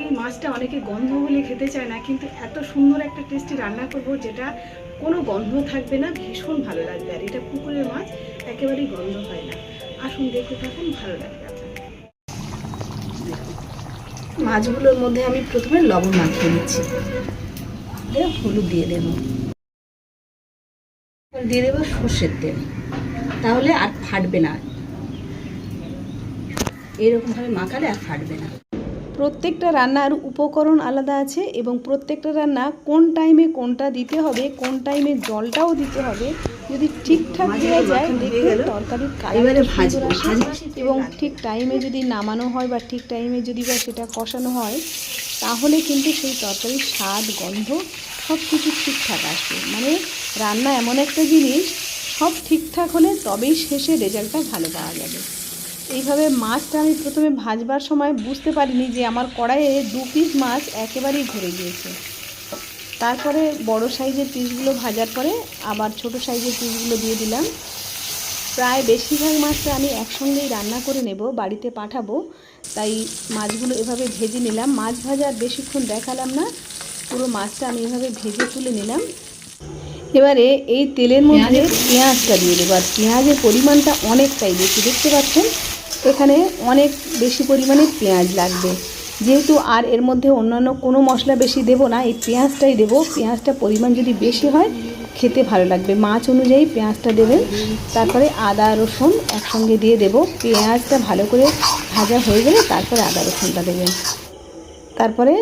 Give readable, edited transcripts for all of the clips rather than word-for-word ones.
এই মাছটা অনেকে গন্ধ বলে খেতে চায় না, কিন্তু এত সুন্দর একটা টেস্টি রান্না করব যেটা কোনো গন্ধ থাকবে না, ভীষণ ভালো লাগবে। আর এটা পুকুরের মাছ, একেবারেই গন্ধ হয় না। আসুন দেখতে থাকুন, ভালো লাগবে আপনাদের। মাছগুলোর মধ্যে আমি প্রথমে লবণ মাখিয়ে নিচ্ছি, হলুদ দিয়ে দেব, দিয়ে দেবো সর্ষের তেল, তাহলে আর ফাটবে না। এরকমভাবে মাখালে আর ফাটবে না। প্রত্যেকটা রান্নার উপকরণ আলাদা আছে এবং প্রত্যেকটা রান্না কোন টাইমে কোনটা দিতে হবে, কোন টাইমে জলটাও দিতে হবে, যদি ঠিকঠাক দেওয়া যায় দেখবেন তরকারির কালার সুন্দর আসে। এবং ঠিক টাইমে যদি নামানো হয় বা ঠিক টাইমে যদি বা সেটা কষানো হয়, তাহলে কিন্তু সেই তরকারির স্বাদ, গন্ধ সব কিছু ঠিকঠাক আসবে। মানে রান্না এমন একটা জিনিস, সব ঠিকঠাক হলে তবেই শেষে রেজাল্টটা ভালো পাওয়া যাবে। এইভাবে মাছটা আমি প্রথমে ভাজবার সময় বুঝতে পারিনি যে আমার কড়াইয়ে 2 পিস মাছ একেবারেই ধরে গিয়েছে। তারপরে বড় সাইজের পিসগুলো ভাজার পরে আবার ছোট সাইজের পিসগুলো দিয়ে দিলাম। প্রায় বেশিরভাগ মাছটা আমি একসঙ্গেই রান্না করে নেব, বাড়িতে পাঠাবো, তাই মাছগুলো এভাবে ভেজে নিলাম। মাছ ভাজা আর বেশিক্ষণ দেখালাম না, পুরো মাছটা আমি এভাবে ভেজে তুলে নিলাম। এবারে এই তেলের মধ্যে পেঁয়াজটা দিয়ে দেবো। আর পেঁয়াজের পরিমাণটা অনেকটাই বেশি, দেখতে পাচ্ছেন এখানে অনেক বেশি পরিমাণে পেঁয়াজ লাগবে। যেহেতু আর এর মধ্যে অন্যান্য কোনো মশলা বেশি দেব না, এই পেঁয়াজটাই দেবো। পেঁয়াজটা পরিমাণ যদি বেশি হয় খেতে ভালো লাগবে, মাছ অনুযায়ী পেঁয়াজটা দেবেন। তারপরে আদা রসুন একসঙ্গে দিয়ে দেবো। পেঁয়াজটা ভালো করে ভাজা হয়ে গেলে তারপরে আদা রসুনটা দেবেন। তারপরে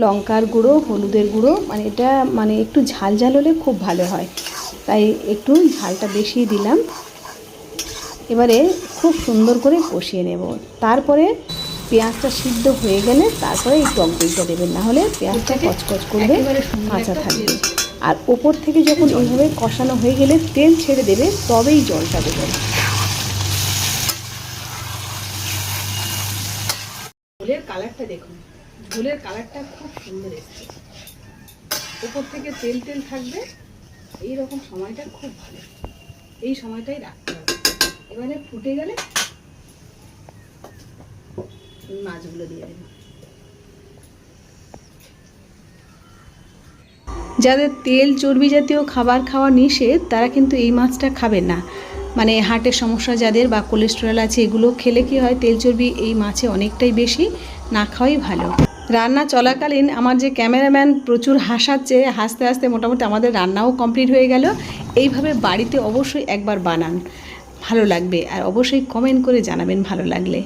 লঙ্কার গুঁড়ো, হলুদের গুঁড়ো, মানে এটা মানে একটু ঝাল ঝাল হলে খুব ভালো হয়, তাই একটু ঝালটা বেশি দিলাম। এবারে খুব সুন্দর করে কষিয়ে নেব। তারপরে পেঁয়াজটা সিদ্ধ হয়ে গেলে তারপরে এই টক দইটা দেবেন, নাহলে পেঁয়াজটা কচকচ করবে, কাঁচা থাকবে। আর ওপর থেকে যখন এইভাবে কষানো হয়ে গেলে তেল ছেড়ে দেবে, তবেই জলটা দেবেন। ঝোলের কালারটা দেখুন, ঝোলের কালারটা খুব সুন্দর এসছে, ওপর থেকে তেল তেল থাকবে। এইরকম সময়টা খুব ভালো, এই সময়টাই রাখতে হবে। এবারে ফুটে গেলে মাছগুলো দিয়ে দেব। যাদের তেল চর্বি জাতীয় খাবার খাওয়া নিষেধ, তারা কিন্তু এই মাছটা খাবেন না। মানে হার্টের সমস্যা যাদের বা কোলেস্টেরল আছে, এগুলো খেলে কি হয়, তেল চর্বি এই মাছে অনেকটাই বেশি, না খাওয়াই ভালো। রান্না চলাকালীন আমার যে ক্যামেরাম্যান প্রচুর হাসাচ্ছে, হাসতে হাসতে মোটামুটি আমাদের রান্নাও কমপ্লিট হয়ে গেল। এইভাবে বাড়িতে অবশ্যই একবার বানান, ভালো লাগবে। আর অবশ্যই কমেন্ট করে জানাবেন ভালো লাগলে।